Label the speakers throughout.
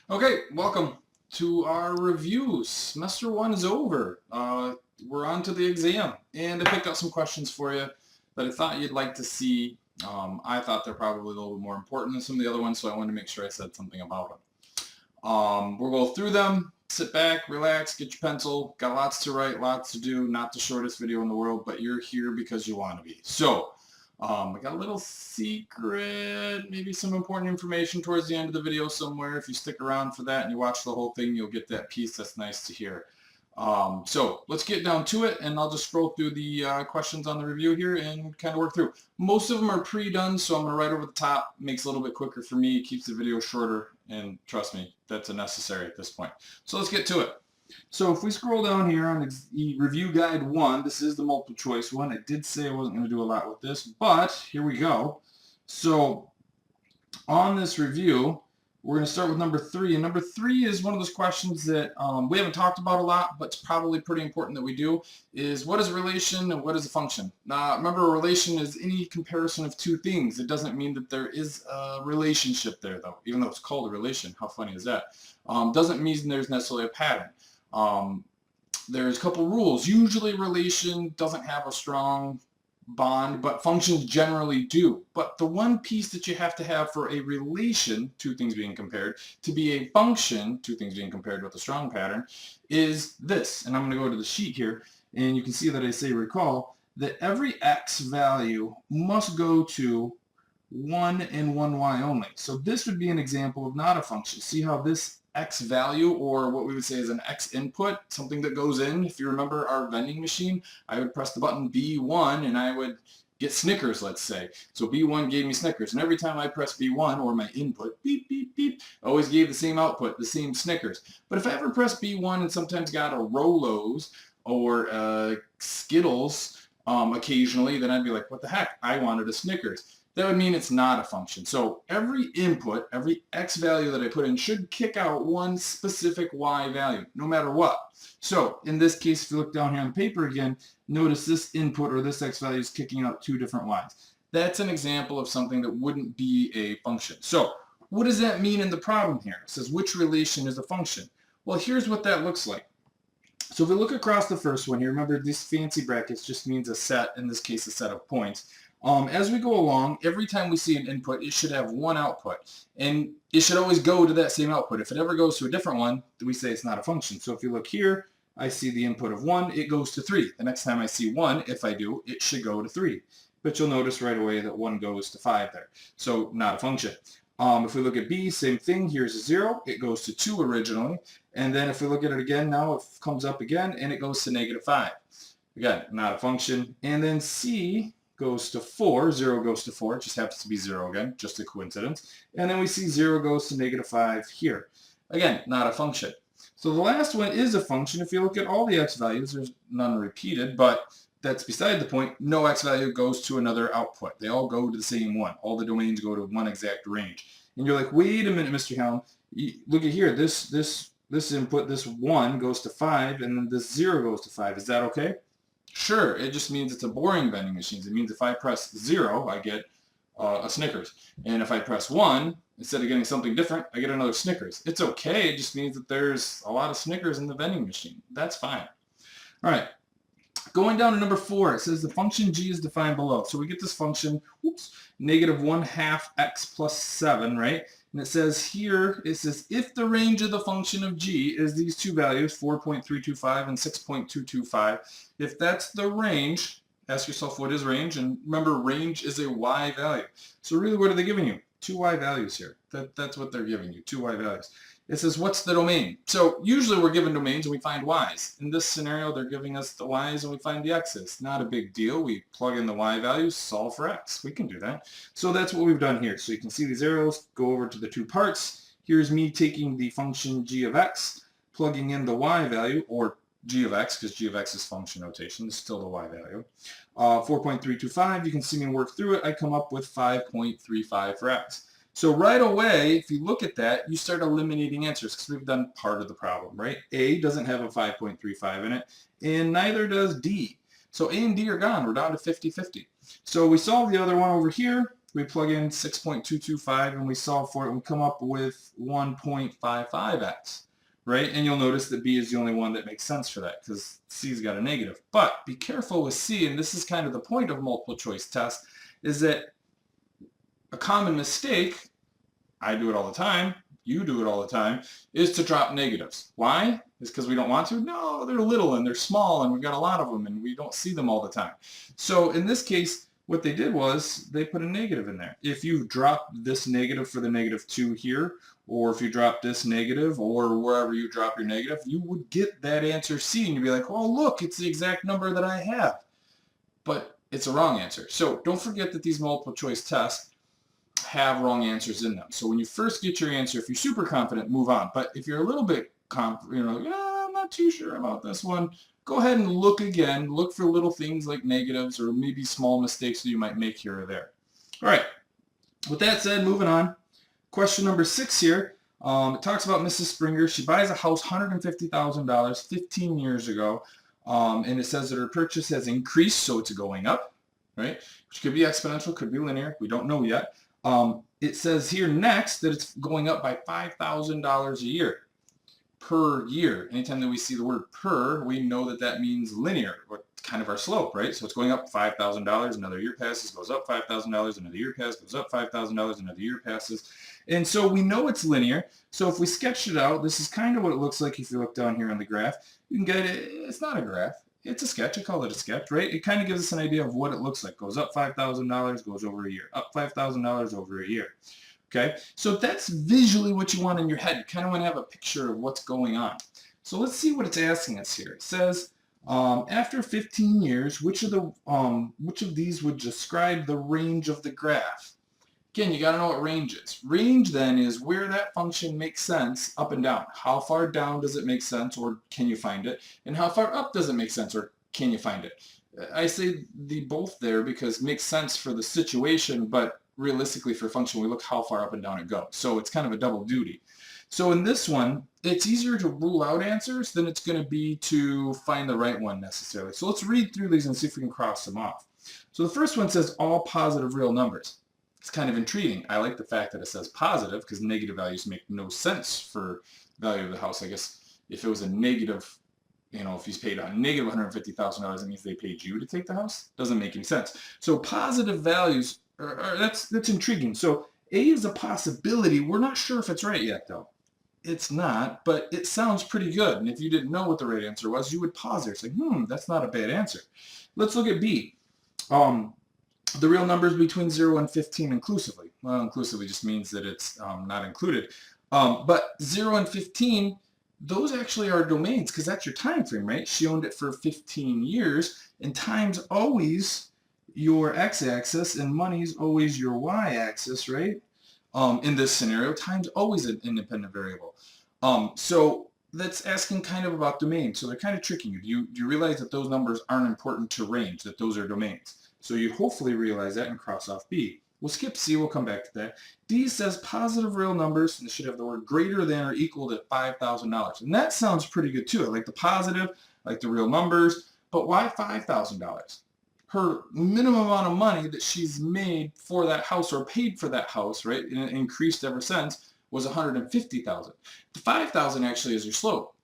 Speaker 1: Okay, welcome to our review. Semester 1 is over. We're on to the exam, and I picked out some questions for you that I thought you'd like to see. I thought they're probably a little bit more important than some of the other ones, so I wanted to make sure I said something about them. We'll go through them, sit back, relax, get your pencil. Got lots to write, lots to do. Not the shortest video in the world, but you're here because you want to be. So, I got a little secret, maybe some important information towards the end of the video somewhere. If you stick around for that and you watch the whole thing, you'll get that piece. That's nice to hear. So let's get down to it, and I'll just scroll through the questions on the review here and kind of work through. Most of them are pre-done, so I'm going to write over the top. Makes it a little bit quicker for me, keeps the video shorter, and trust me, that's a necessary at this point. So let's get to it. So if we scroll down here on review guide 1, this is the multiple choice one. I did say I wasn't going to do a lot with this, but here we go. So on this review, we're going to start with number 3. And number 3 is one of those questions that we haven't talked about a lot, but it's probably pretty important that we do, is what is a relation and what is a function? Now, remember, a relation is any comparison of two things. It doesn't mean that there is a relationship there, though, even though it's called a relation. How funny is that? Doesn't mean there's necessarily a pattern. There's a couple rules. Usually relation doesn't have a strong bond, but functions generally do. But the one piece that you have to have for a relation, two things being compared, to be a function, two things being compared with a strong pattern, is this. And I'm going to go to the sheet here, and you can see that I say recall that every x value must go to 1 and 1y only. So this would be an example of not a function. See how this x value, or what we would say is an x input, something that goes in. If you remember our vending machine, I would press the button B1 and I would get Snickers, let's say. So B1 gave me Snickers, and every time I press B1, or my input, beep, beep, beep, always gave the same output, the same Snickers. But if I ever press B1 and sometimes got a Rolos or Skittles occasionally, then I'd be like, what the heck? I wanted a Snickers. That would mean it's not a function. So every input, every x value that I put in should kick out one specific y value, no matter what. So in this case, if you look down here on paper again, notice this input or this x value is kicking out two different y's. That's an example of something that wouldn't be a function. So what does that mean in the problem here? It says which relation is a function? Well, here's what that looks like. So if we look across the first one here, remember these fancy brackets just means a set, in this case a set of points. As we go along, every time we see an input, it should have one output. And it should always go to that same output. If it ever goes to a different one, we say it's not a function. So if you look here, I see the input of 1, it goes to 3. The next time I see 1, if I do, it should go to 3. But you'll notice right away that 1 goes to 5 there. So not a function. If we look at B, same thing. Here's a 0. It goes to 2 originally. And then if we look at it again, now it comes up again, and it goes to -5. Again, not a function. And then C goes to 4. 0 goes to 4. It just happens to be 0 again, just a coincidence. And then we see 0 goes to -5 here. Again, not a function. So the last one is a function. If you look at all the x values, there's none repeated, but that's beside the point. No x value goes to another output. They all go to the same one. All the domains go to one exact range. And you're like, wait a minute, Mr. Hallam. Look at here. This input, this 1 goes to 5, and then this 0 goes to 5. Is that okay? Sure, it just means it's a boring vending machine. It means if I press 0, I get a Snickers. And if I press 1, instead of getting something different, I get another Snickers. It's okay. It just means that there's a lot of Snickers in the vending machine. That's fine. All right. Going down to number 4, it says the function g is defined below. So we get this function, -1/2 x plus 7, right? And it says here, it says if the range of the function of g is these two values, 4.325 and 6.225, if that's the range, ask yourself what is range, and remember range is a y value. So really what are they giving you? Two y values here. That's what they're giving you, two y values. It says what's the domain? So usually we're given domains and we find y's. In this scenario they're giving us the y's and we find the x's. Not a big deal. We plug in the y values, solve for x. We can do that. So that's what we've done here. So you can see these arrows go over to the two parts. Here's me taking the function g of x, plugging in the y value, or g of x, because g of x is function notation. It's still the y value. 4.325, you can see me work through it. I come up with 5.35 for x. So right away, if you look at that, you start eliminating answers because we've done part of the problem, right? A doesn't have a 5.35 in it, and neither does D. So A and D are gone. We're down to 50-50. So we solve the other one over here. we plug in 6.225 and we solve for it, and we come up with 1.55x, right? And you'll notice that B is the only one that makes sense for that because C's got a negative. But be careful with C, and this is kind of the point of multiple choice tests, is that a common mistake, I do it all the time, you do it all the time, is to drop negatives. Why? Is because we don't want to? No, they're little and they're small and we've got a lot of them and we don't see them all the time. So in this case, what they did was they put a negative in there. If you drop this negative for the -2 here, or if you drop this negative, or wherever you drop your negative, you would get that answer C, and you'd be like, oh, look, it's the exact number that I have. But it's a wrong answer. So don't forget that these multiple choice tests have wrong answers in them. So when you first get your answer, if you're super confident, move on. But if you're a little bit I'm not too sure about this one, go ahead and look again. Look for little things like negatives or maybe small mistakes that you might make here or there. All right. With that said, moving on. Question number 6 here. It talks about Mrs. Springer. She buys a house, $150,000, 15 years ago. And it says that her purchase has increased, so it's going up, right? Which could be exponential, could be linear. We don't know yet. It says here next that it's going up by $5,000 a year. Per year. Anytime that we see the word per, we know that that means linear, or kind of our slope, right? So it's going up $5,000, another year passes, goes up $5,000, another year passes, goes up $5,000, another year passes. And so we know it's linear. So if we sketched it out, this is kind of what it looks like if you look down here on the graph. You can get it, it's not a graph, it's a sketch. I call it a sketch, right? It kind of gives us an idea of what it looks like. Goes up $5,000, goes over a year, up $5,000 over a year. Okay, so that's visually what you want in your head. You kind of want to have a picture of what's going on. So let's see what it's asking us here. It says, after 15 years, which of these would describe the range of the graph? Again, you got to know what range is. Range then is where that function makes sense up and down. How far down does it make sense, or can you find it? And how far up does it make sense, or can you find it? I say the both there because it makes sense for the situation, but realistically for a function, we look how far up and down it goes. So it's kind of a double duty. So in this one, it's easier to rule out answers than it's going to be to find the right one necessarily. So let's read through these and see if we can cross them off. So the first one says all positive real numbers. It's kind of intriguing. I like the fact that it says positive because negative values make no sense for value of the house. I guess if it was a negative, if he's paid a negative $150,000, it means they paid you to take the house. Doesn't make any sense. So positive values, that's intriguing. So A is a possibility. We're not sure if it's right yet, though. It's not, but it sounds pretty good. And if you didn't know what the right answer was, you would pause there. Say, that's not a bad answer. Let's look at B. The real numbers between 0 and 15 inclusively. Well, inclusively just means that it's not included. But 0 and 15, those actually are domains because that's your time frame, right? She owned it for 15 years, and time's always your x-axis and money's always your y-axis, right? In this scenario, time's always an independent variable. So that's asking kind of about domains. So they're kind of tricking you. Do you realize that those numbers aren't important to range, that those are domains? So you hopefully realize that and cross off B. We'll skip C, we'll come back to that. D says positive real numbers, and it should have the word greater than or equal to $5,000. And that sounds pretty good too. I like the positive, I like the real numbers, but why $5,000? Her minimum amount of money that she's made for that house or paid for that house, right, and it increased ever since, was $150,000. The $5,000 actually is your slope,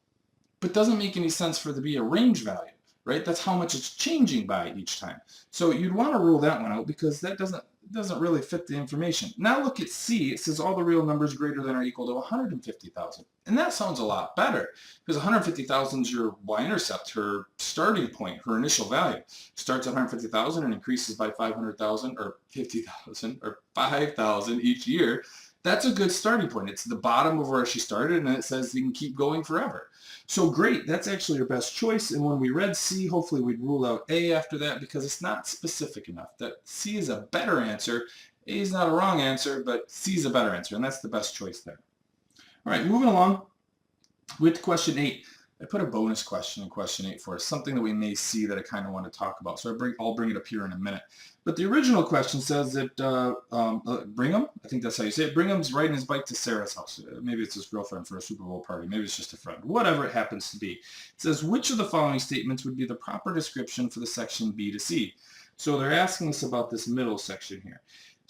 Speaker 1: but doesn't make any sense for it to be a range value, right? That's how much it's changing by each time. So you'd want to rule that one out because that doesn't really fit the information. Now look at C. It says all the real numbers greater than or equal to 150,000. And that sounds a lot better because 150,000 is your y-intercept, her starting point, her initial value. Starts at 150,000 and increases by 500,000 or 50,000 or 5,000 each year. That's a good starting point. It's the bottom of where she started, and it says you can keep going forever. So great, that's actually your best choice. And when we read C, hopefully we'd rule out A after that because it's not specific enough. That C is a better answer. A is not a wrong answer, but C is a better answer, and that's the best choice there. All right, moving along with question 8. I put a bonus question in question 8 for us, something that we may see that I kind of want to talk about. So I'll bring it up here in a minute. But the original question says that Brigham, I think that's how you say it, Brigham's riding his bike to Sarah's house. Maybe it's his girlfriend for a Super Bowl party. Maybe it's just a friend. Whatever it happens to be. It says, which of the following statements would be the proper description for the section B to C? So they're asking us about this middle section here.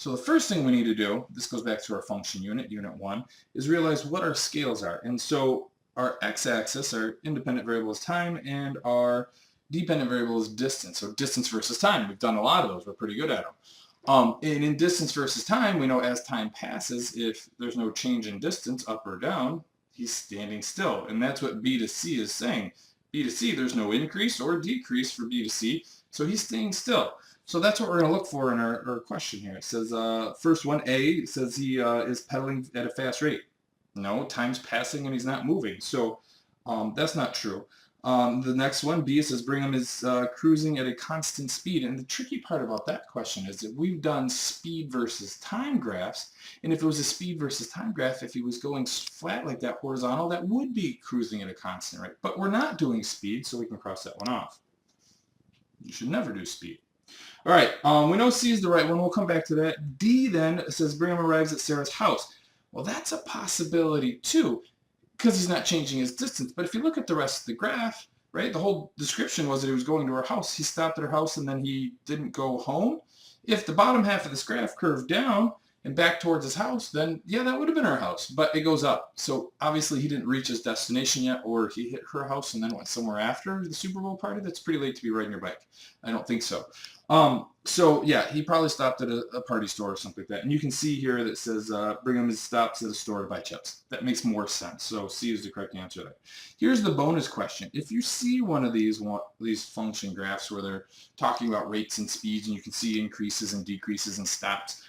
Speaker 1: So the first thing we need to do, this goes back to our function unit, unit 1, is realize what our scales are. And so our x-axis, our independent variable is time, and our dependent variable is distance. So distance versus time. We've done a lot of those. We're pretty good at them. And in distance versus time, we know as time passes, if there's no change in distance, up or down, he's standing still. And that's what B to C is saying. B to C, there's no increase or decrease for B to C, so he's staying still. So that's what we're going to look for in our question here. It says, first one, A, says he is pedaling at a fast rate. No, time's passing and he's not moving. So that's not true. The next one, B, says Brigham is cruising at a constant speed. And the tricky part about that question is that we've done speed versus time graphs. And if it was a speed versus time graph, if he was going flat like that horizontal, that would be cruising at a constant rate. But we're not doing speed, so we can cross that one off. You should never do speed. All right, we know C is the right one. We'll come back to that. D then says Brigham arrives at Sarah's house. Well, that's a possibility too, because he's not changing his distance. But if you look at the rest of the graph, right, the whole description was that he was going to her house. He stopped at her house and then he didn't go home. If the bottom half of this graph curved down and back towards his house, then yeah, that would have been her house, but it goes up. So obviously he didn't reach his destination yet, or he hit her house and then went somewhere after the Super Bowl party. That's pretty late to be riding your bike. I don't think so. So yeah, he probably stopped at a party store or something like that. And you can see here that says Brigham stops at a store to buy chips. That makes more sense. So C is the correct answer there. Here's the bonus question. If you see one of these function graphs where they're talking about rates and speeds, and you can see increases and decreases and stops,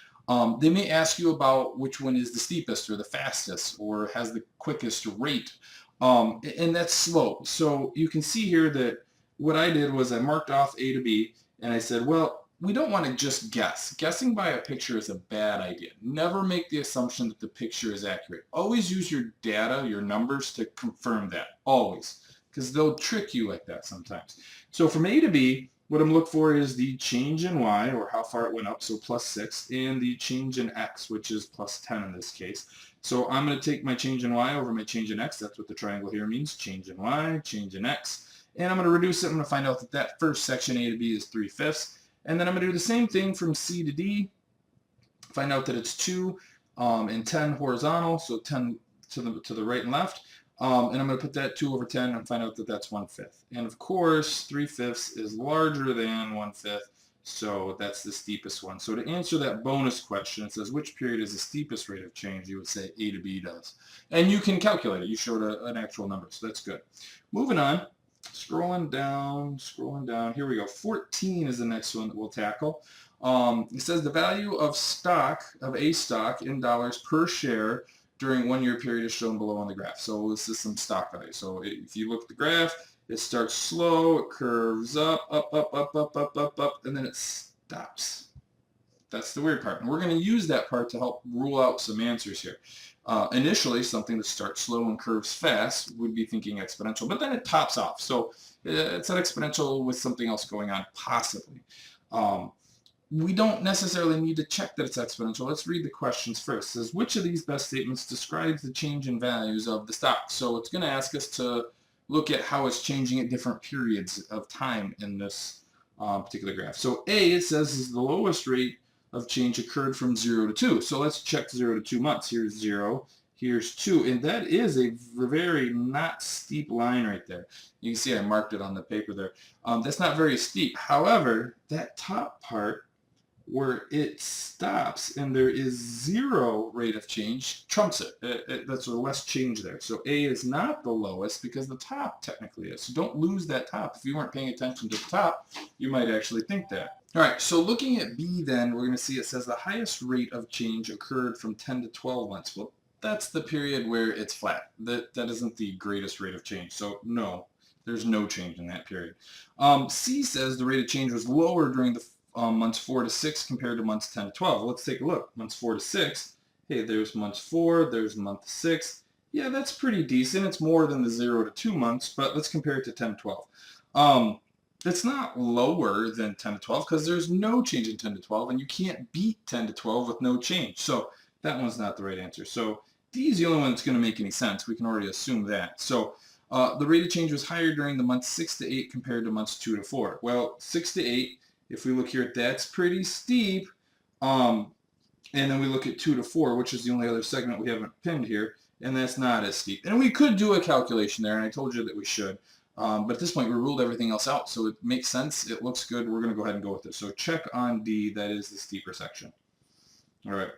Speaker 1: they may ask you about which one is the steepest or the fastest or has the quickest rate. And that's slope. So you can see here that what I did was I marked off A to B, and I said, well, we don't want to just guess. Guessing by a picture is a bad idea. Never make the assumption that the picture is accurate. Always use your data, your numbers, to confirm that. Always. Because they'll trick you like that sometimes. So from A to B, what I'm looking for is the change in Y, or how far it went up, so plus 6, and the change in X, which is plus 10 in this case. So I'm going to take my change in Y over my change in X. That's what the triangle here means. Change in Y, change in X. And I'm going to reduce it. I'm going to find out that that first section, A to B, is 3/5. And then I'm going to do the same thing from C to D. Find out that it's 2 and 10 horizontal, so 10 to the right and left. And I'm going to put that 2 over 10 and find out that that's 1/5. And of course, 3/5 is larger than 1/5, so that's the steepest one. So to answer that bonus question, it says which period is the steepest rate of change? You would say A to B does. And you can calculate it. You showed an actual number, so that's good. Moving on. Scrolling down. Here we go. 14 is the next one that we'll tackle. It says the value of a stock in dollars per share during 1 year period is shown below on the graph. So this is some stock value. So if you look at the graph, it starts slow, it curves up, and then it stops. That's the weird part. And we're going to use that part to help rule out some answers here. Initially, something that starts slow and curves fast would be thinking exponential, but then it tops off. So it's an exponential with something else going on, possibly. We don't necessarily need to check that it's exponential. Let's read the questions first. It says, which of these best statements describes the change in values of the stock? So it's going to ask us to look at how it's changing at different periods of time in this particular graph. So A, it says, is the lowest rate of change occurred from 0 to 2. So let's check 0 to 2 months. Here's 0, here's 2, and that is a very not steep line right there. You can see I marked it on the paper there. That's not very steep. However, that top part where it stops and there is 0 rate of change trumps it. That's a less change there. So A is not the lowest because the top technically is. So don't lose that top. If you weren't paying attention to the top, you might actually think that. All right, so looking at B then, we're going to see it says the highest rate of change occurred from 10 to 12 months. Well, that's the period where it's flat. That isn't the greatest rate of change. So no, there's no change in that period. C says the rate of change was lower during the months 4 to 6 compared to months 10 to 12. Let's take a look. Months 4 to 6. Hey, there's month 4. There's month 6. Yeah, that's pretty decent. It's more than the 0 to 2 months, but let's compare it to 10 to 12. It's not lower than 10 to 12 because there's no change in 10 to 12, and you can't beat 10 to 12 with no change. So that one's not the right answer. So D is the only one that's going to make any sense. We can already assume that. So the rate of change was higher during the months 6 to 8 compared to months 2 to 4. Well, 6 to 8, if we look here, that's pretty steep. And then we look at 2 to 4, which is the only other segment we haven't pinned here, and that's not as steep. And we could do a calculation there, and I told you that we should. But at this point, we ruled everything else out, so it makes sense. It looks good. We're going to go ahead and go with it. So check on D. That is the steeper section. All right.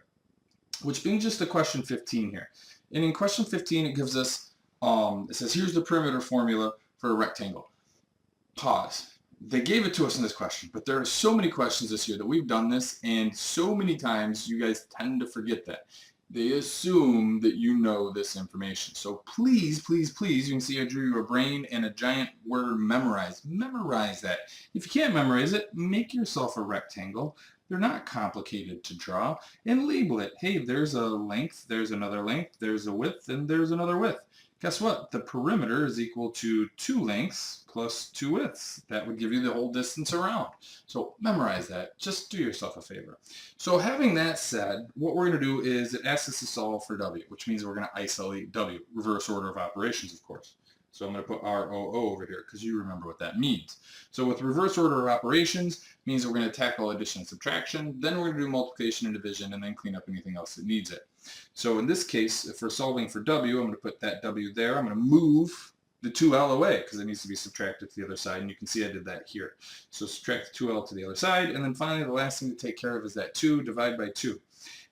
Speaker 1: Which brings us to question 15 here. And in question 15, it gives us, it says, here's the perimeter formula for a rectangle. Pause. They gave it to us in this question, but there are so many questions this year that we've done this, and so many times you guys tend to forget that. They assume that you know this information. So please, please, please, you can see I drew you a brain and a giant word memorize. Memorize that. If you can't memorize it, make yourself a rectangle. They're not complicated to draw, and label it. Hey, there's a length, there's another length, there's a width, and there's another width. Guess what? The perimeter is equal to 2 lengths plus 2 widths. That would give you the whole distance around. So memorize that. Just do yourself a favor. So having that said, what we're going to do is it asks us to solve for W, which means we're going to isolate W, reverse order of operations, of course. So I'm going to put ROO over here because you remember what that means. So with reverse order of operations, means we're going to tackle addition and subtraction, then we're going to do multiplication and division, and then clean up anything else that needs it. So in this case, if we're solving for W, I'm going to put that W there. I'm going to move the 2L away because it needs to be subtracted to the other side, and you can see I did that here. So subtract the 2L to the other side, and then finally the last thing to take care of is that 2 divided by 2.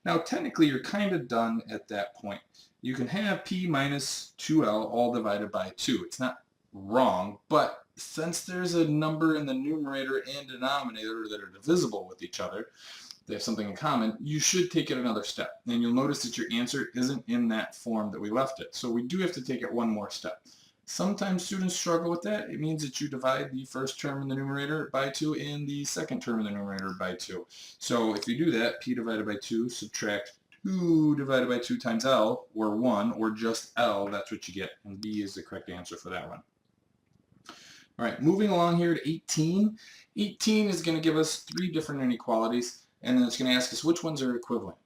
Speaker 1: Now technically you're kind of done at that point. You can have P minus 2L all divided by 2. It's not wrong, but since there's a number in the numerator and denominator that are divisible with each other, they have something in common, you should take it another step. And you'll notice that your answer isn't in that form that we left it. So we do have to take it one more step. Sometimes students struggle with that. It means that you divide the first term in the numerator by 2 and the second term in the numerator by 2. So if you do that, P divided by 2, subtract 2 divided by 2 times L, or 1, or just L, that's what you get. And B is the correct answer for that one. All right, moving along here to 18. 18 is going to give us 3 different inequalities, and then it's going to ask us which ones are equivalent.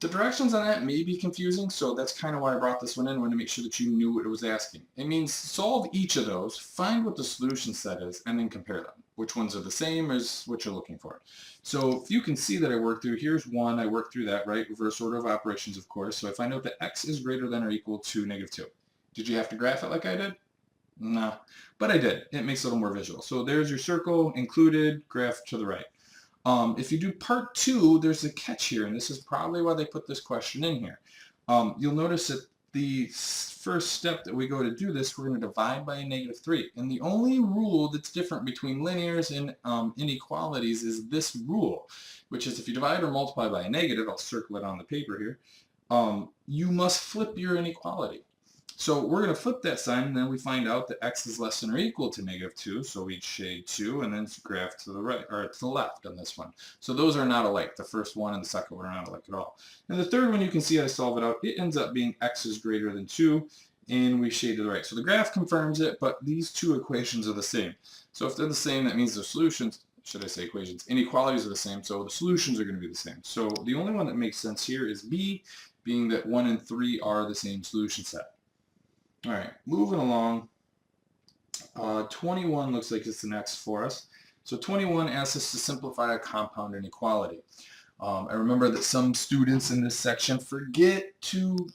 Speaker 1: The directions on that may be confusing, so that's kind of why I brought this one in. I wanted to make sure that you knew what it was asking. It means solve each of those, find what the solution set is, and then compare them. Which ones are the same as what you're looking for. So if you can see that I worked through, here's one, I worked through that, right? Reverse order of operations, of course. So I find out that x is greater than or equal to -2. Did you have to graph it like I did? No, but I did. It makes it a little more visual. So there's your circle, included, graph to the right. If you do part 2, there's a catch here, and this is probably why they put this question in here. You'll notice that the first step that we go to do this, we're going to divide by a -3. And the only rule that's different between linears and inequalities is this rule, which is if you divide or multiply by a negative, I'll circle it on the paper here, you must flip your inequality. So we're going to flip that sign, and then we find out that x is less than or equal to -2, so we shade 2 and then graph to the right, or to the left on this one. So those are not alike. The first one and the second one are not alike at all. And the third one, you can see I solve it out. It ends up being x is greater than 2, and we shade to the right. So the graph confirms it, but these two equations are the same. So if they're the same, that means the solutions, should I say equations, inequalities are the same, so the solutions are going to be the same. So the only one that makes sense here is B, being that 1 and 3 are the same solution set. All right, moving along, 21 looks like it's the next for us. So 21 asks us to simplify a compound inequality. I remember that some students in this section forget to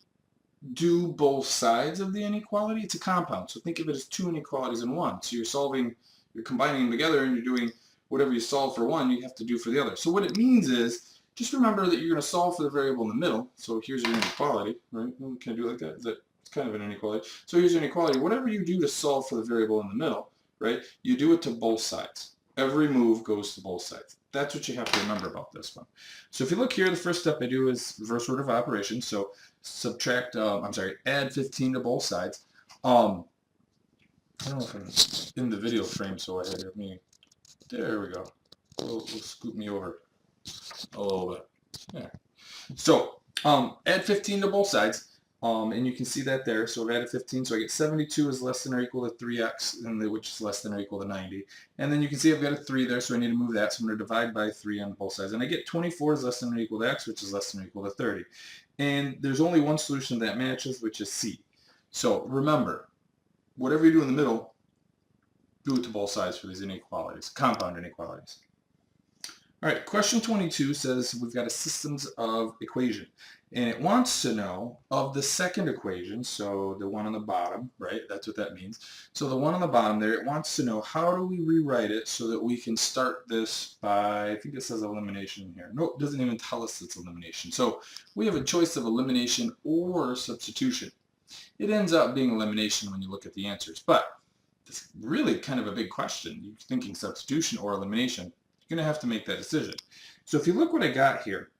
Speaker 1: do both sides of the inequality. It's a compound, so think of it as 2 inequalities in one. So you're combining them together, and you're doing whatever you solve for one, you have to do for the other. So what it means is, just remember that you're going to solve for the variable in the middle. So here's your inequality, right? Can I do it like that? Is that kind of an inequality? So here's your inequality. Whatever you do to solve for the variable in the middle, right, you do it to both sides. Every move goes to both sides. That's what you have to remember about this one. So if you look here, the first step I do is reverse order of operations. So add 15 to both sides. I don't know if I'm in the video frame, so I had me. There we go. We'll scoot me over a little bit. There. So add 15 to both sides. And you can see that there. So I've added 15, so I get 72 is less than or equal to 3x, which is less than or equal to 90. And then you can see I've got a 3 there, so I need to move that. So I'm going to divide by 3 on both sides. And I get 24 is less than or equal to x, which is less than or equal to 30. And there's only one solution that matches, which is C. So remember, whatever you do in the middle, do it to both sides for these inequalities, compound inequalities. All right, question 22 says we've got a systems of equation, and it wants to know of the second equation, so the one on the bottom, right? That's what that means. So the one on the bottom there, it wants to know how do we rewrite it so that we can start this by, I think it says elimination here. Nope, it doesn't even tell us it's elimination. So we have a choice of elimination or substitution. It ends up being elimination when you look at the answers, but it's really kind of a big question. You're thinking substitution or elimination. You're going to have to make that decision. So if you look what I got here,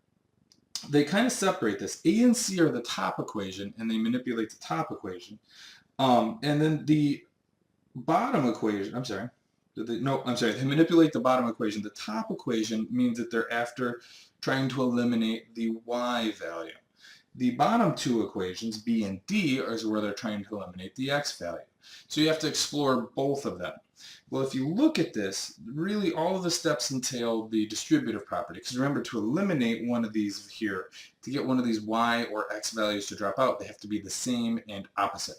Speaker 1: they kind of separate this. A and C are the top equation, and they manipulate the top equation. And then the bottom equation, they manipulate the bottom equation. The top equation means that they're after trying to eliminate the y value. The bottom two equations, B and D, is where they're trying to eliminate the x value. So you have to explore both of them. Well, if you look at this, really all of the steps entail the distributive property. Because remember, to eliminate one of these here, to get one of these y or x values to drop out, they have to be the same and opposite.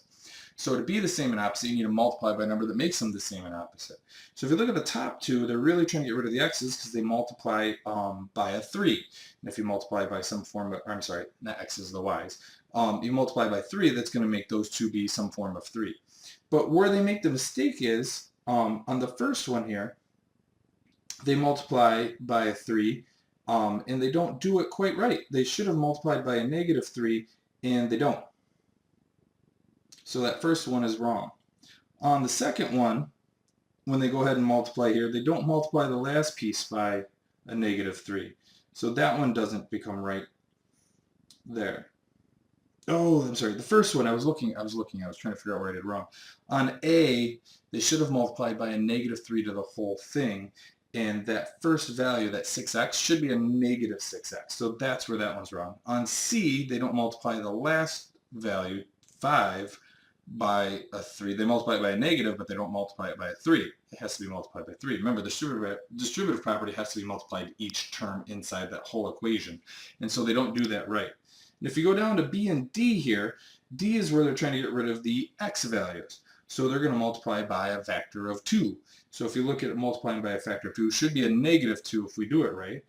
Speaker 1: So to be the same and opposite, you need to multiply by a number that makes them the same and opposite. So if you look at the top two, they're really trying to get rid of the x's because they multiply by a 3. And if you multiply by some form of, I'm sorry, not x's, the y's. You multiply by 3, that's going to make those two be some form of 3. But where they make the mistake is, on the first one here, they multiply by a 3, and they don't do it quite right. They should have multiplied by a negative 3, and they don't. So that first one is wrong. On the second one, when they go ahead and multiply here, they don't multiply the last piece by a negative 3. So that one doesn't become right there. Oh, I'm sorry. The first one, I was trying to figure out where I did wrong. On A, they should have multiplied by a negative 3 to the whole thing. And that first value, that 6x, should be a negative 6x. So that's where that one's wrong. On C, they don't multiply the last value, 5, by a 3. They multiply it by a negative, but they don't multiply it by a 3. It has to be multiplied by 3. Remember, the distributive property has to be multiplied each term inside that whole equation. And so they don't do that right. And if you go down to B and D here, D is where they're trying to get rid of the x values. So they're going to multiply by a factor of 2. So if you look at multiplying by a factor of 2, it should be a negative 2 if we do it right.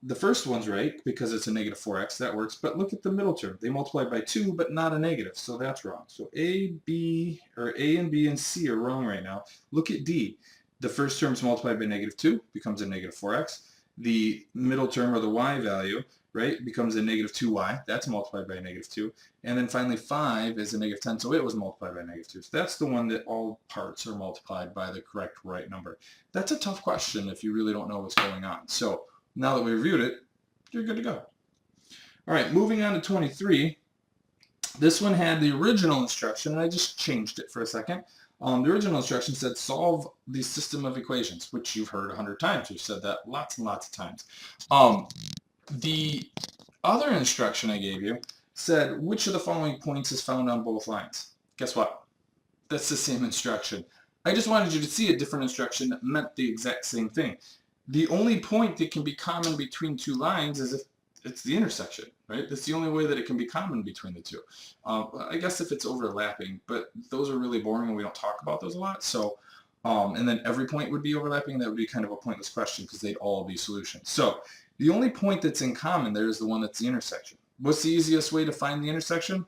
Speaker 1: The first one's right because it's a negative 4x. That works. But look at the middle term. They multiply by 2, but not a negative. So that's wrong. So A and B and C are wrong right now. Look at D. The first term is multiplied by negative 2, becomes a negative 4x. The middle term, or the y value, right, becomes a negative 2y. That's multiplied by a negative 2. And then finally 5 is a negative 10, so it was multiplied by a negative 2. So that's the one that all parts are multiplied by the correct right number. That's a tough question if you really don't know what's going on. So now that we reviewed it, you're good to go. All right, moving on to 23. This one had the original instruction, and I just changed it for a second. The original instruction said solve the system of equations, which you've heard 100 times. We've said that lots and lots of times. The other instruction I gave you said which of the following points is found on both lines. Guess what? That's the same instruction. I just wanted you to see a different instruction that meant the exact same thing. The only point that can be common between two lines is if it's the intersection, right? That's the only way that it can be common between the two. I guess if it's overlapping, but those are really boring and we don't talk about those a lot. So, and then every point would be overlapping. That would be kind of a pointless question because they'd all be solutions. So the only point that's in common there is the one that's the intersection. What's the easiest way to find the intersection?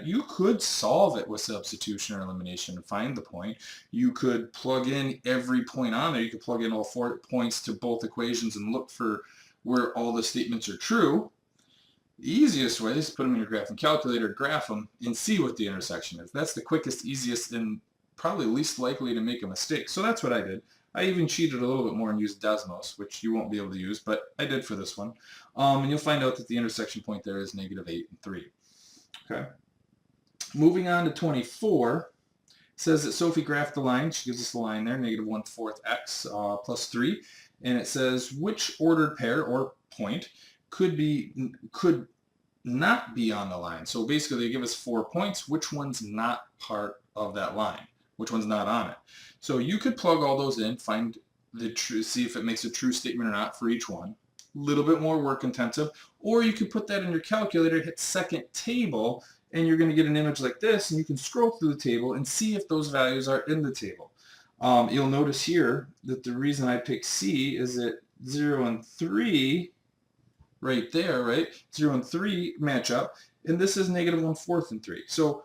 Speaker 1: You could solve it with substitution or elimination and find the point. You could plug in every point on there. You could plug in all 4 points to both equations and look for where all the statements are true. The easiest way is to put them in your graphing calculator, graph them, and see what the intersection is. That's the quickest, easiest, and probably least likely to make a mistake. So that's what I did. I even cheated a little bit more and used Desmos, which you won't be able to use, but I did for this one. And you'll find out that the intersection point there is -8 and 3. Okay. Moving on to 24, it says that Sophie graphed the line. She gives us the line there, -1/4 x plus 3. And it says which ordered pair or point could not be on the line. So basically they give us 4 points. Which one's not part of that line? Which one's not on it? So you could plug all those in, find the true, see if it makes a true statement or not for each one. A little bit more work intensive. Or you could put that in your calculator, hit second table, and you're going to get an image like this, and you can scroll through the table and see if those values are in the table. You'll notice here that the reason I picked C is that 0 and 3 right there, right? 0 and 3 match up, and this is negative 1/4 and 3. So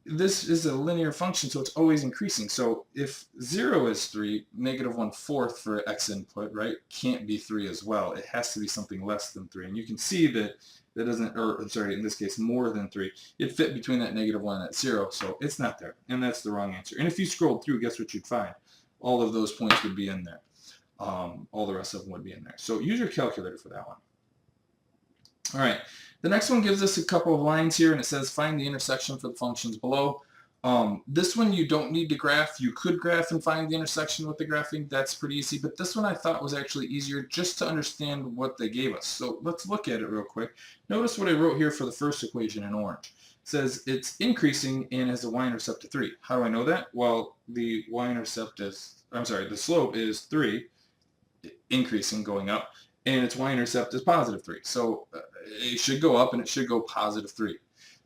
Speaker 1: this is a linear function, so it's always increasing. So if 0 is 3, negative 1/4 for x input, right, can't be 3 as well. It has to be something less than 3. And you can see that that doesn't, or sorry, in this case, more than 3. It fit between that negative 1 and that 0, so it's not there. And that's the wrong answer. And if you scrolled through, guess what you'd find? All of those points would be in there. All the rest of them would be in there. So use your calculator for that one. All right, the next one gives us a couple of lines here, and it says find the intersection for the functions below. This one you don't need to graph. You could graph and find the intersection with the graphing. That's pretty easy, but this one I thought was actually easier just to understand what they gave us. So let's look at it real quick. Notice what I wrote here for the first equation in orange. It says it's increasing and has a y-intercept of 3. How do I know that? Well, the y-intercept is, I'm sorry, the slope is 3, increasing, going up, and its y-intercept is positive 3. So it should go up and it should go positive 3.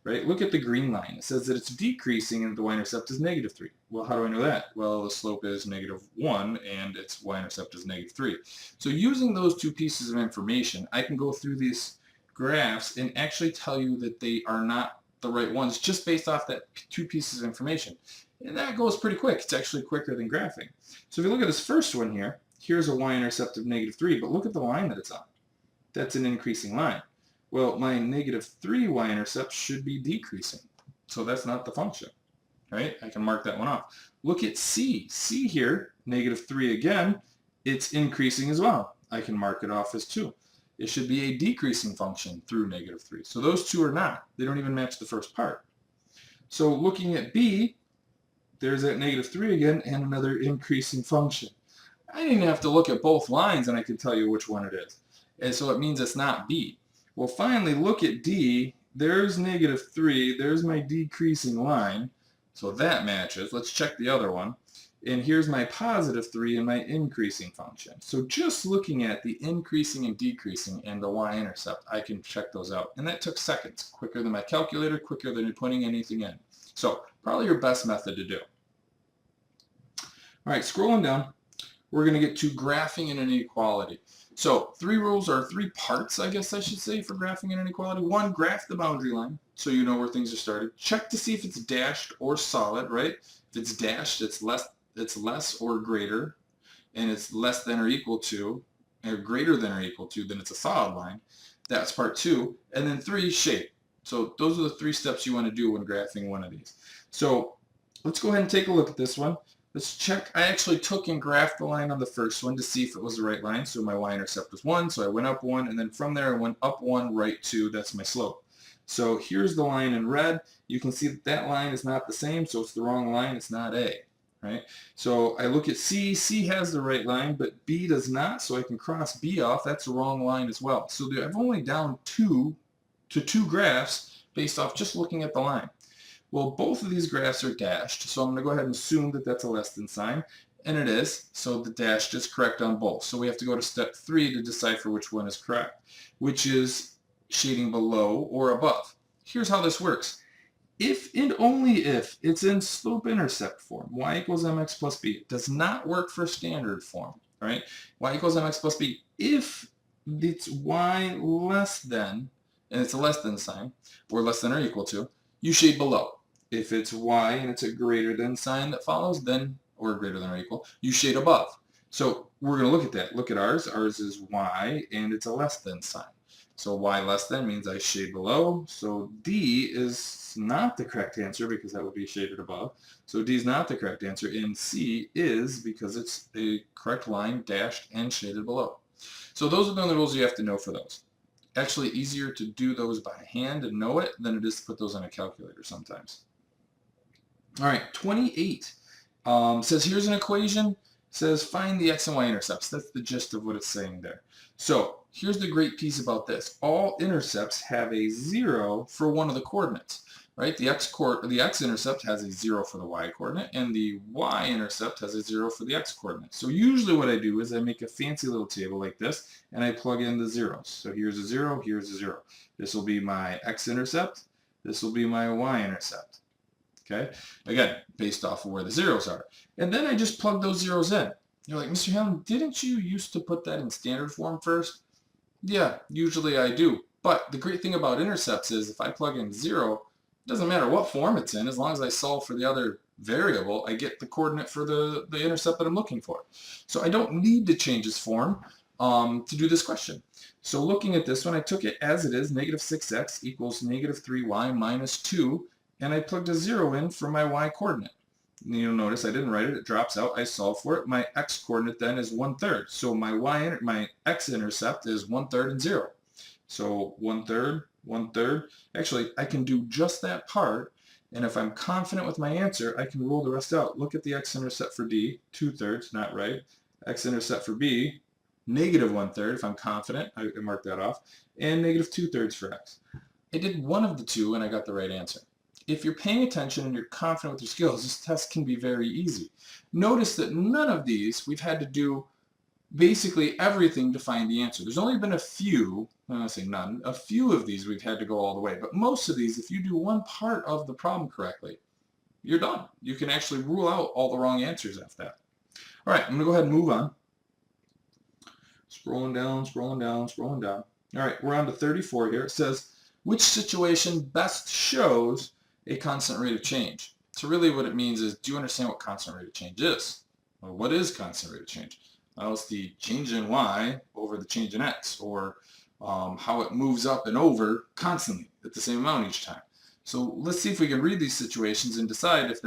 Speaker 1: Right? Look at the green line. It says that it's decreasing and the y-intercept is negative 3. Well, how do I know that? Well, the slope is negative 1 and its y-intercept is negative 3. So using those two pieces of information, I can go through these graphs and actually tell you that they are not the right ones just based off that two pieces of information. And that goes pretty quick. It's actually quicker than graphing. So if you look at this first one here, here's a y-intercept of negative 3, but look at the line that it's on. That's an increasing line. Well, my negative 3 y-intercept should be decreasing. So that's not the function, right? I can mark that one off. Look at C. C here, negative 3 again, it's increasing as well. I can mark it off as 2. It should be a decreasing function through negative 3. So those two are not. They don't even match the first part. So looking at B, there's that negative 3 again and another increasing function. I didn't have to look at both lines and I can tell you which one it is. And so it means it's not B. Well, finally, look at D. There's negative 3. There's my decreasing line. So that matches. Let's check the other one. And here's my positive 3 and my increasing function. So just looking at the increasing and decreasing and the y-intercept, I can check those out. And that took seconds. Quicker than my calculator, quicker than putting anything in. So probably your best method to do. All right, scrolling down, we're going to get to graphing an inequality. So 3 rules, or 3 parts, I guess I should say, for graphing an inequality. 1, graph the boundary line so you know where things are started. Check to see if it's dashed or solid, right? If it's dashed, it's less or greater, and it's less than or equal to, or greater than or equal to, then it's a solid line. That's part 2. And then 3, shape. So those are the 3 steps you want to do when graphing one of these. So let's go ahead and take a look at this one. Let's check. I actually took and graphed the line on the first one to see if it was the right line. So my y-intercept was 1, so I went up 1, and then from there I went up 1, right 2. That's my slope. So here's the line in red. You can see that that line is not the same, so it's the wrong line. It's not A, right? So I look at C. C has the right line, but B does not, so I can cross B off. That's the wrong line as well. So I've only down 2 graphs based off just looking at the line. Well, both of these graphs are dashed, so I'm going to go ahead and assume that that's a less than sign, and it is, so the dashed is correct on both. So we have to go to step 3 to decipher which one is correct, which is shading below or above. Here's how this works. If and only if it's in slope-intercept form, y equals mx plus b, it does not work for standard form, right? Y equals mx plus b. If it's y less than, and it's a less than sign, or less than or equal to, you shade below. If it's y and it's a greater than sign that follows, then, or greater than or equal, you shade above. So we're going to look at that. Look at ours. Ours is y and it's a less than sign. So y less than means I shade below. So D is not the correct answer because that would be shaded above. So D is not the correct answer, and C is because it's a correct line dashed and shaded below. So those are the only rules you have to know for those. Actually easier to do those by hand and know it than it is to put those on a calculator sometimes. All right, 28 says here's an equation. Says find the x and y-intercepts. That's the gist of what it's saying there. So here's the great piece about this. All intercepts have a 0 for one of the coordinates, right? The x-intercept has a 0 for the y-coordinate, and the y-intercept has a 0 for the x-coordinate. So usually what I do is I make a fancy little table like this, and I plug in the zeros. So here's a 0, here's a 0. This will be my x-intercept. This will be my y-intercept. Okay, again, based off of where the zeros are. And then I just plug those zeros in. You're like, Mr. Hallam, didn't you used to put that in standard form first? Yeah, usually I do. But the great thing about intercepts is if I plug in 0, it doesn't matter what form it's in, as long as I solve for the other variable, I get the coordinate for the intercept that I'm looking for. So I don't need to change its form to do this question. So looking at this one, I took it as it is, negative 6x equals negative 3y minus 2, and I plugged a 0 in for my y coordinate. You'll notice I didn't write it, it drops out, I solve for it. My x coordinate then is 1/3. So my x-intercept is 1/3 and 0. So 1/3, 1/3. Actually, I can do just that part, and if I'm confident with my answer, I can rule the rest out. Look at the x-intercept for D, 2/3, not right. X-intercept for B, negative 1/3, if I'm confident, I mark that off, and negative 2/3 for x. I did one of the two and I got the right answer. If you're paying attention and you're confident with your skills, this test can be very easy. Notice that none of these we've had to do basically everything to find the answer. There's only been a few, I say none, a few of these we've had to go all the way, but most of these, if you do one part of the problem correctly, you're done. You can actually rule out all the wrong answers after that. All right, I'm going to go ahead and move on. Scrolling down, scrolling down, scrolling down. All right, we're on to 34 here. It says, which situation best shows a constant rate of change? So really what it means is, do you understand what constant rate of change is? Or what is constant rate of change? Well, it's the change in y over the change in x, or how it moves up and over constantly at the same amount each time. So let's see if we can read these situations and decide if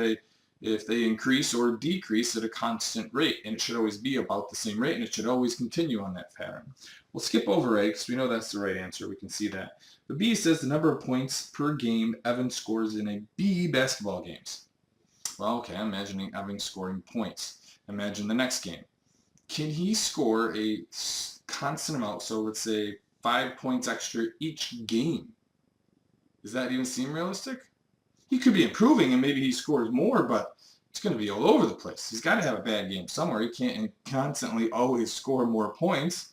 Speaker 1: they increase or decrease at a constant rate, and it should always be about the same rate, and it should always continue on that pattern. We'll skip over A because we know that's the right answer. We can see that. But B says the number of points per game Evan scores in a B basketball games. Well, okay, I'm imagining Evan scoring points. Imagine the next game. Can he score a constant amount, so let's say 5 points extra each game? Does that even seem realistic? He could be improving and maybe he scores more, but it's going to be all over the place. He's got to have a bad game somewhere. He can't constantly always score more points.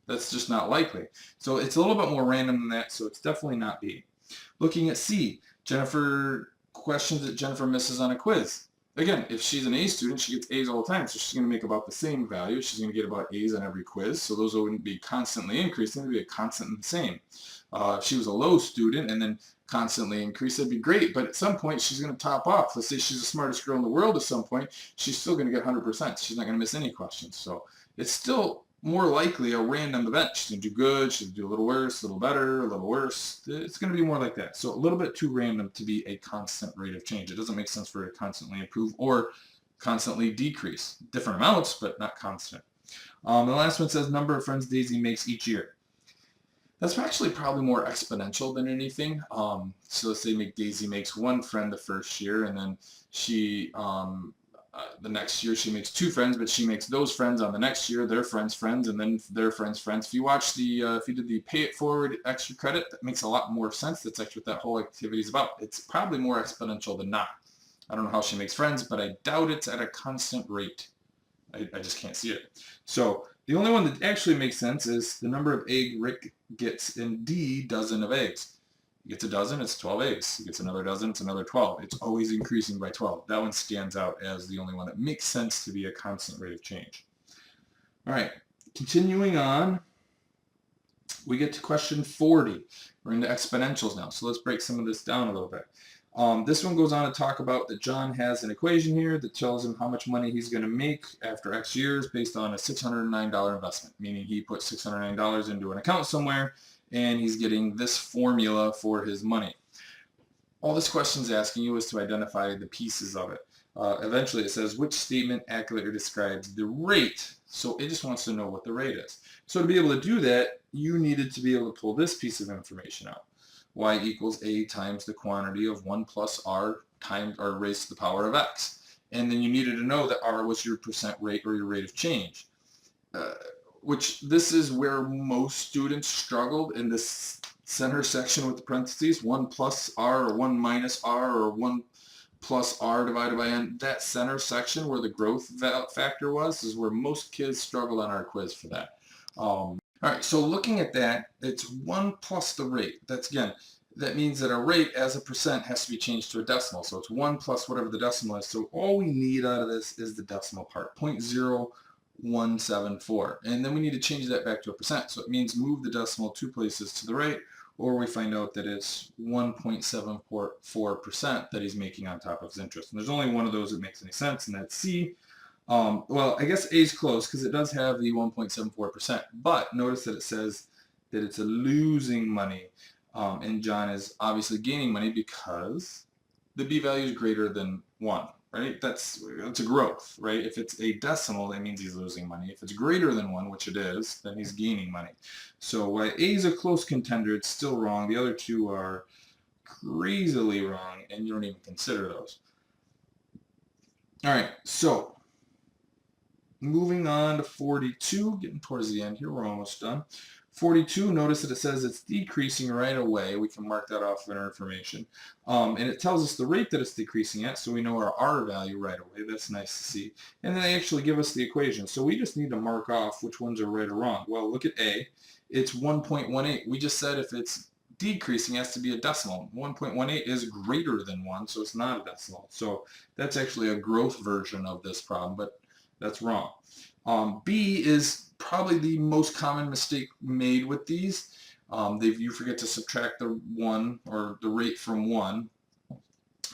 Speaker 1: That's just not likely. So it's a little bit more random than that, so it's definitely not B. Looking at C, questions that Jennifer misses on a quiz. Again, if she's an A student, she gets A's all the time, so she's going to make about the same value. She's going to get about A's on every quiz, so those wouldn't be constantly increasing. They'd be a constant and the same. If she was a low student and then constantly increase, that'd be great, but at some point she's going to top off. Let's say she's the smartest girl in the world at some point, she's still going to get 100%. She's not going to miss any questions. So it's still more likely a random event. She's going to do good, she's going to do a little worse, a little better, a little worse. It's going to be more like that. So a little bit too random to be a constant rate of change. It doesn't make sense for it to constantly improve or constantly decrease. Different amounts, but not constant. The last one says number of friends Daisy makes each year. That's actually probably more exponential than anything. So let's say Daisy makes one friend the first year, and then she the next year she makes 2 friends, but she makes those friends on the next year, their friends' friends, and then their friends' friends. If you watch if you did the pay it forward extra credit, that makes a lot more sense. That's actually what that whole activity is about. It's probably more exponential than not. I don't know how she makes friends, but I doubt it's at a constant rate. I just can't see it. So the only one that actually makes sense is the number of eggs Rick gets in D dozen of eggs. He gets a dozen, it's 12 eggs. He gets another dozen, it's another 12. It's always increasing by 12. That one stands out as the only one that makes sense to be a constant rate of change. All right, continuing on, we get to question 40. We're into exponentials now, so let's break some of this down a little bit. This one goes on to talk about that John has an equation here that tells him how much money he's going to make after X years based on a $609 investment, meaning he put $609 into an account somewhere and he's getting this formula for his money. All this question is asking you is to identify the pieces of it. Eventually it says which statement accurately describes the rate. So it just wants to know what the rate is. So to be able to do that, you needed to be able to pull this piece of information out. Y equals A times the quantity of 1 plus R times R raised to the power of X. And then you needed to know that R was your percent rate or your rate of change. Which this is where most students struggled in this center section with the parentheses, 1 plus R or 1 minus R or 1 plus R divided by N. That center section where the growth factor was is where most kids struggled on our quiz for that. All right, so looking at that, it's 1 plus the rate. That means that our rate as a percent has to be changed to a decimal. So it's 1 plus whatever the decimal is. So all we need out of this is the decimal part, 174. And then we need to change that back to a percent. So it means move the decimal 2 places to the right, or we find out that it's 1.74% that he's making on top of his interest. And there's only one of those that makes any sense, and that's C. Well, I guess A is close because it does have the 1.74%, but notice that it says that it's a losing money, and John is obviously gaining money because the B value is greater than 1, right? That's a growth, right? If it's a decimal, that means he's losing money. If it's greater than 1, which it is, then he's gaining money. So while A is a close contender, it's still wrong. The other two are crazily wrong, and you don't even consider those. All right, so moving on to 42, getting towards the end here, we're almost done. 42, notice that it says it's decreasing right away. We can mark that off in our information. And it tells us the rate that it's decreasing at, so we know our R value right away. That's nice to see. And then they actually give us the equation. So we just need to mark off which ones are right or wrong. Well, look at A. It's 1.18. We just said if it's decreasing, it has to be a decimal. 1.18 is greater than 1, so it's not a decimal. So that's actually a growth version of this problem, but that's wrong. B is probably the most common mistake made with these. You forget to subtract the 1 or the rate from 1,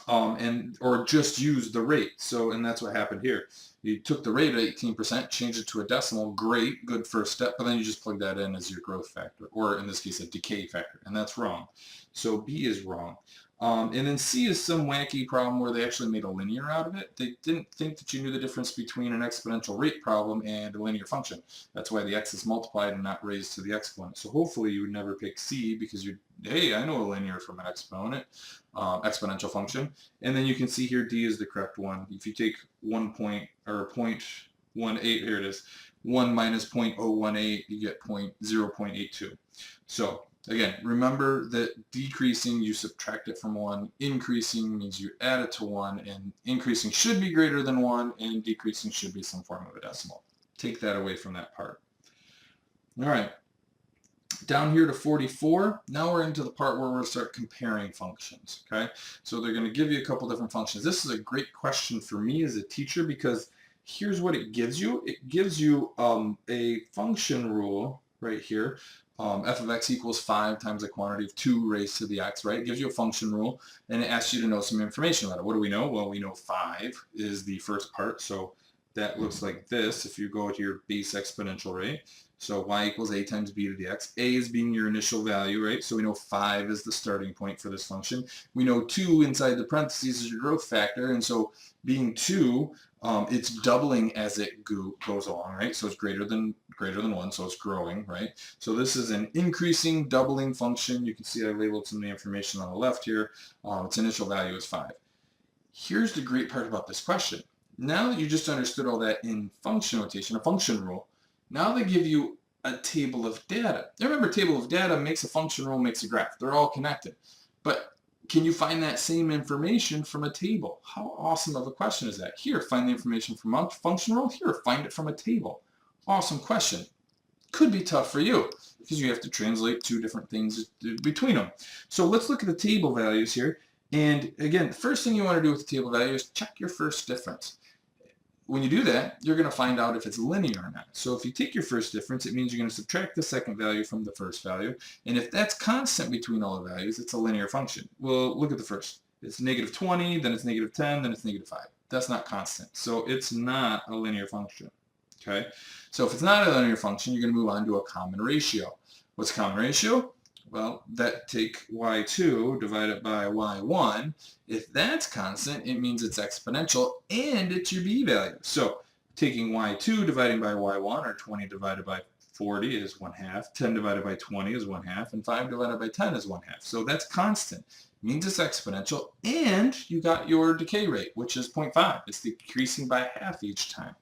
Speaker 1: or just use the rate. So, and that's what happened here. You took the rate at 18%, changed it to a decimal. Great, good first step, but then you just plug that in as your growth factor, or in this case, a decay factor, and that's wrong. So B is wrong. And then C is some wacky problem where they actually made a linear out of it. They didn't think that you knew the difference between an exponential rate problem and a linear function. That's why the x is multiplied and not raised to the exponent. So hopefully you would never pick C because hey, I know a linear from an exponential function. And then you can see here D is the correct one. If you take 0.18, here it is, 1 minus 0.018, you get 0.82. So again, remember that decreasing, you subtract it from 1. Increasing means you add it to 1, and increasing should be greater than 1, and decreasing should be some form of a decimal. Take that away from that part. All right, down here to 44, now we're into the part where we're going to start comparing functions, okay? So they're going to give you a couple different functions. This is a great question for me as a teacher because here's what it gives you. It gives you a function rule right here. F of x equals 5 times the quantity of 2 raised to the x, right? It gives you a function rule, and it asks you to know some information about it. What do we know? Well, we know 5 is the first part, so that looks like this if you go to your base exponential rate. So y equals a times b to the x. A is being your initial value, right? So we know 5 is the starting point for this function. We know 2 inside the parentheses is your growth factor, and so being 2, it's doubling as it goes along, right? So it's greater than 1, so it's growing, right? So this is an increasing, doubling function. You can see I labeled some of the information on the left here. Its initial value is 5. Here's the great part about this question. Now that you just understood all that in function notation, a function rule, now they give you a table of data. Remember, table of data makes a function rule, makes a graph. They're all connected. But can you find that same information from a table? How awesome of a question is that? Here, find the information from a function rule. Here, find it from a table. Awesome question. Could be tough for you because you have to translate 2 different things between them. So let's look at the table values here. And again, the first thing you want to do with the table value is check your first difference. When you do that, you're going to find out if it's linear or not. So if you take your first difference, it means you're going to subtract the second value from the first value. And if that's constant between all the values, it's a linear function. Well, look at the first. It's negative 20, then it's negative 10, then it's negative 5. That's not constant. So it's not a linear function. Okay? So if it's not a linear function, you're going to move on to a common ratio. What's a common ratio? Well, take y2 divided by y1. If that's constant, it means it's exponential and it's your b value. So taking y2 dividing by y1, or 20 divided by 40 is 1/2, 10 divided by 20 is 1/2, and 5 divided by 10 is 1/2. So that's constant. It means it's exponential, and you got your decay rate, which is 0.5. It's decreasing by half each time.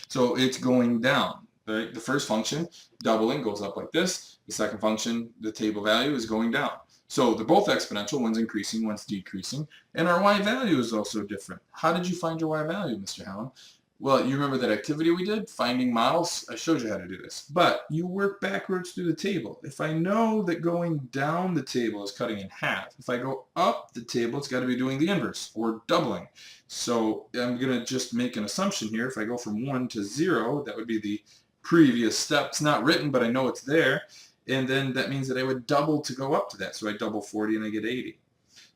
Speaker 1: So it's going down. Right? The first function, doubling, goes up like this. The second function, the table value, is going down. So they're both exponential. One's increasing, one's decreasing. And our y value is also different. How did you find your y value, Mr. Hallam? Well, you remember that activity we did, finding models? I showed you how to do this. But you work backwards through the table. If I know that going down the table is cutting in half, if I go up the table, it's got to be doing the inverse, or doubling. So I'm going to just make an assumption here. If I go from 1 to 0, that would be the previous step. It's not written, but I know it's there. And then that means that I would double to go up to that. So I double 40 and I get 80.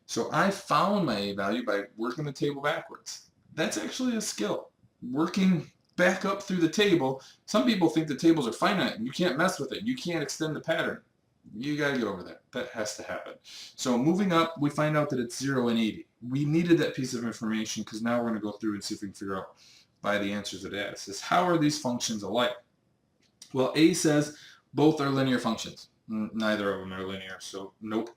Speaker 1: So I found my A value by working the table backwards. That's actually a skill. Working back up through the table. Some people think the tables are finite and you can't mess with it. You can't extend the pattern. You got to get over that. That has to happen. So moving up, we find out that it's 0 and 80. We needed that piece of information because now we're going to go through and see if we can figure out by the answers it asks is how are these functions alike? Well, A says both are linear functions. Neither of them are linear, so nope.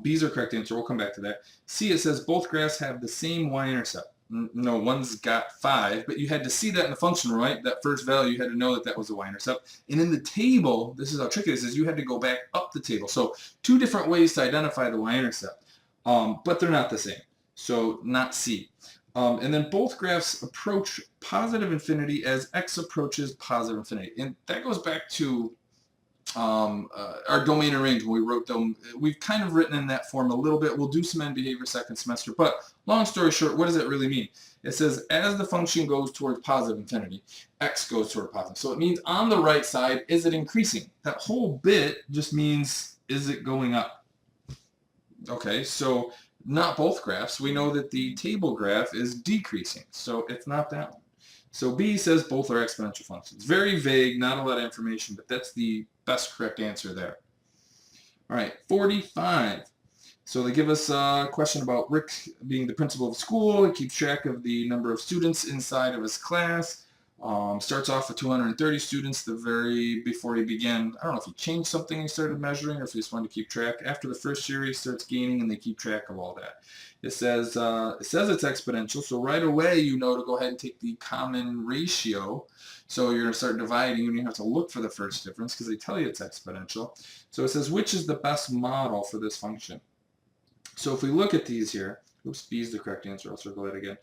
Speaker 1: B's are correct answer. We'll come back to that. C, it says both graphs have the same y-intercept. No, one's got 5, but you had to see that in the function, right? That first value, you had to know that that was the y-intercept. And in the table, this is how tricky this is, you had to go back up the table. So 2 different ways to identify the y-intercept, but they're not the same. So not C. And then both graphs approach positive infinity as x approaches positive infinity. And that goes back to our domain and range when we wrote them. We've kind of written in that form a little bit. We'll do some end behavior second semester, but long story short, what does it really mean? It says as the function goes towards positive infinity, x goes toward positive. So it means on the right side, is it increasing? That whole bit just means, is it going up? Okay, so not both graphs. We know that the table graph is decreasing, so it's not that one. So B says both are exponential functions. Very vague, not a lot of information, but that's the best correct answer there. All right, 45. So they give us a question about Rick being the principal of the school. He keeps track of the number of students inside of his class. Starts off with 230 students before he began. I don't know if he changed something he started measuring or if he just wanted to keep track. After the first year, he starts gaining and they keep track of all that. It says it's exponential, so right away you know to go ahead and take the common ratio. So you're going to start dividing and you have to look for the first difference because they tell you it's exponential. So it says which is the best model for this function. So if we look at these here, oops, B is the correct answer. I'll circle that again.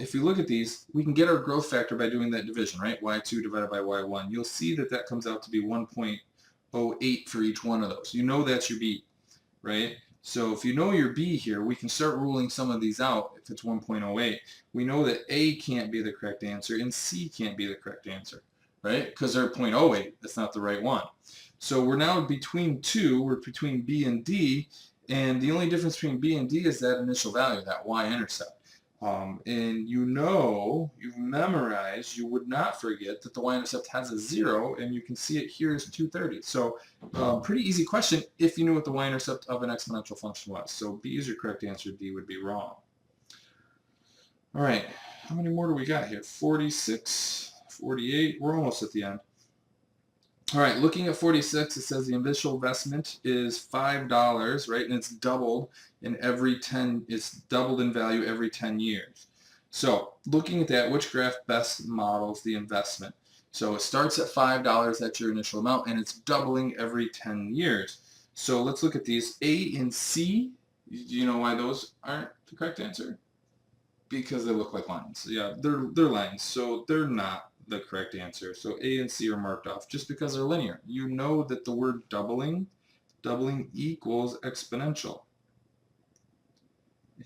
Speaker 1: If we look at these, we can get our growth factor by doing that division, right? y2 divided by y1. You'll see that that comes out to be 1.08 for each one of those. You know that's your B, right? So if you know your B here, we can start ruling some of these out. If it's 1.08, we know that A can't be the correct answer and C can't be the correct answer, right? Because they're 0.08. That's not the right one. So we're now between two. We're between B and D. And the only difference between B and D is that initial value, that y-intercept. And you know, you've memorized, you would not forget that the y-intercept has a 0, and you can see it here is 230. So pretty easy question if you knew what the y-intercept of an exponential function was. So B is your correct answer, D would be wrong. All right, how many more do we got here? 46, 48, we're almost at the end. All right, looking at 46, it says the initial investment is $5, right? And it's doubled in it's doubled in value every 10 years. So looking at that, which graph best models the investment? So it starts at $5, that's your initial amount, and it's doubling every 10 years. So let's look at these. A and C, do you know why those aren't the correct answer? Because they look like lines. Yeah, they're lines, so they're not the correct answer. So A and C are marked off just because they're linear. You know that the word doubling equals exponential.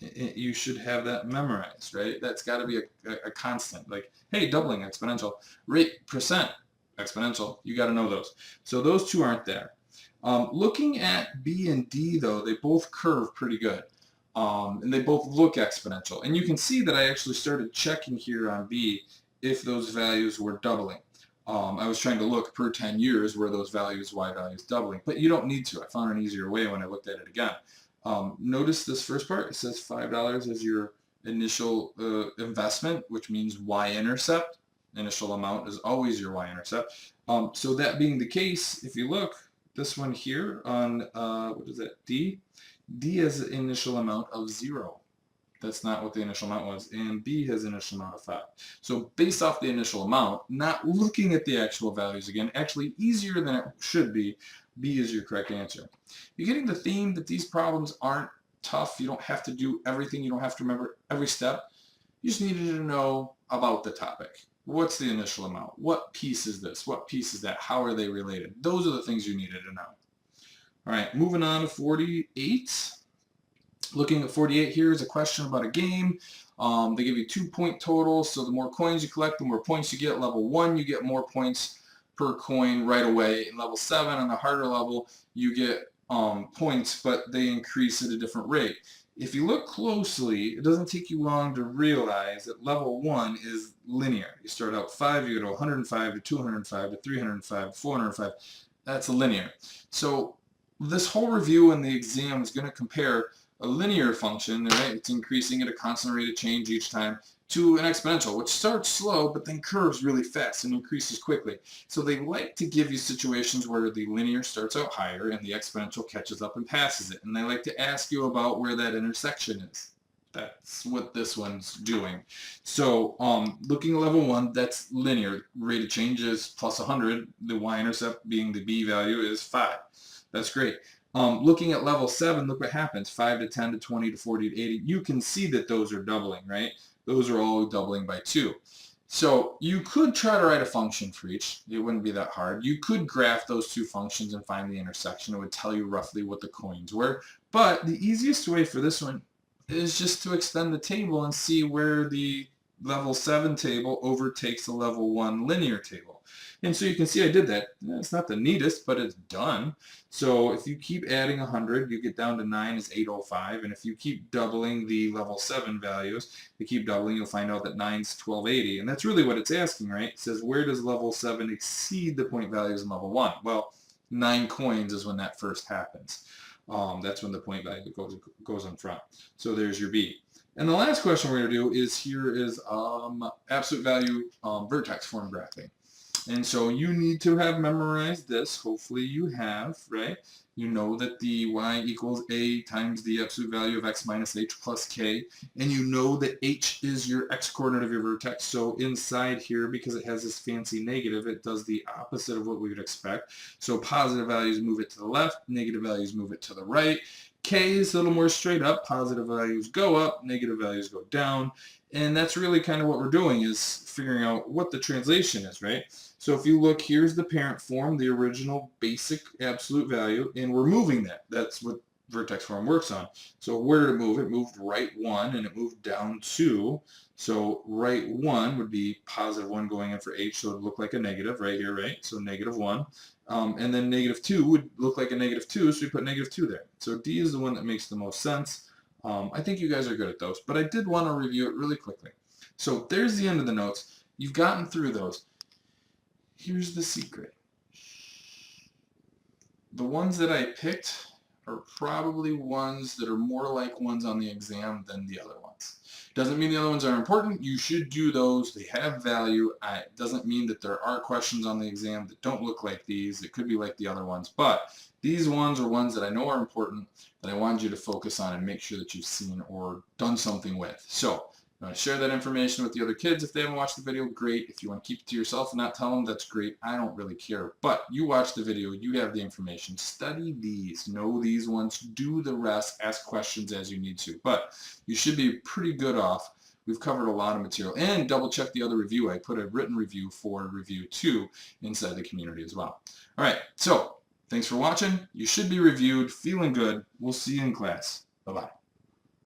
Speaker 1: You should have that memorized, right? That's got to be a constant. Like, hey, doubling, exponential. Rate, percent, exponential. You got to know those. So those two aren't there. Looking at B and D, though, they both curve pretty good. And they both look exponential. And you can see that I actually started checking here on B if those values were doubling. I was trying to look per 10 years where those values, y values, doubling. But you don't need to. I found an easier way when I looked at it again. Notice this first part. It says $5 as your initial investment, which means y-intercept. Initial amount is always your y-intercept. So that being the case, if you look, this one here on, what is that, D? D has an initial amount of 0. That's not what the initial amount was. And B has an initial amount of 5. So based off the initial amount, not looking at the actual values again, actually easier than it should be, B is your correct answer. You're getting the theme that these problems aren't tough. You don't have to do everything. You don't have to remember every step. You just needed to know about the topic. What's the initial amount? What piece is this? What piece is that? How are they related? Those are the things you needed to know. All right, moving on to 48. Looking at 48 here is a question about a game. They give you 2-point totals, so the more coins you collect, the more points you get. Level 1, you get more points per coin right away. In level 7, on the harder level, you get points, but they increase at a different rate. If you look closely, it doesn't take you long to realize that level 1 is linear. You start out 5, you go to 105 to 205 to 305 to 405. That's linear. So this whole review in the exam is going to compare a linear function, right? It's increasing at a constant rate of change each time, to an exponential, which starts slow but then curves really fast and increases quickly. So they like to give you situations where the linear starts out higher and the exponential catches up and passes it. And they like to ask you about where that intersection is. That's what this one's doing. So looking at level 1, that's linear. Rate of change is plus 100. The y-intercept being the b value is 5. That's great. Looking at level 7, look what happens. 5 to 10 to 20 to 40 to 80. You can see that those are doubling, right? Those are all doubling by 2. So you could try to write a function for each. It wouldn't be that hard. You could graph those two functions and find the intersection. It would tell you roughly what the coins were. But the easiest way for this one is just to extend the table and see where the level 7 table overtakes the level 1 linear table. And so you can see I did that. It's not the neatest, but it's done. So if you keep adding 100, you get down to 9 is 805. And if you keep doubling the level 7 values, you keep doubling, you'll find out that 9 is 1280. And that's really what it's asking, right? It says, where does level 7 exceed the point values in level 1? Well, 9 coins is when that first happens. That's when the point value goes in front. So there's your B. And the last question we're going to do is here is absolute value vertex form graphing. And so you need to have memorized this. Hopefully you have, right? You know that the y equals a times the absolute value of x minus h plus k. And you know that h is your x-coordinate of your vertex. So inside here, because it has this fancy negative, it does the opposite of what we would expect. So positive values move it to the left, negative values move it to the right. K is a little more straight up. Positive values go up, negative values go down. And that's really kind of what we're doing, is figuring out what the translation is, right? So if you look, here's the parent form, the original basic absolute value, and we're moving that. That's what vertex form works on. So where did it move? It moved right 1 and it moved down 2. So right 1 would be positive 1 going in for h, so it would look like a negative right here, right? So negative 1. And then negative 2 would look like a negative 2, so we put negative 2 there. So D is the one that makes the most sense. I think you guys are good at those, but I did want to review it really quickly. So there's the end of the notes. You've gotten through those. Here's the secret. The ones that I picked are probably ones that are more like ones on the exam than the other ones. Doesn't mean the other ones are important. You should do those. They have value. It doesn't mean that there are questions on the exam that don't look like these. It could be like the other ones, but these ones are ones that I know are important that I wanted you to focus on and make sure that you've seen or done something with. So you want to share that information with the other kids. If they haven't watched the video, great. If you want to keep it to yourself and not tell them, that's great. I don't really care. But you watch the video, you have the information. Study these. Know these ones. Do the rest. Ask questions as you need to. But you should be pretty good off. We've covered a lot of material. And double check the other review. I put a written review for review 2 inside the community as well. All right. So thanks for watching. You should be reviewed. Feeling good. We'll see you in class. Bye-bye.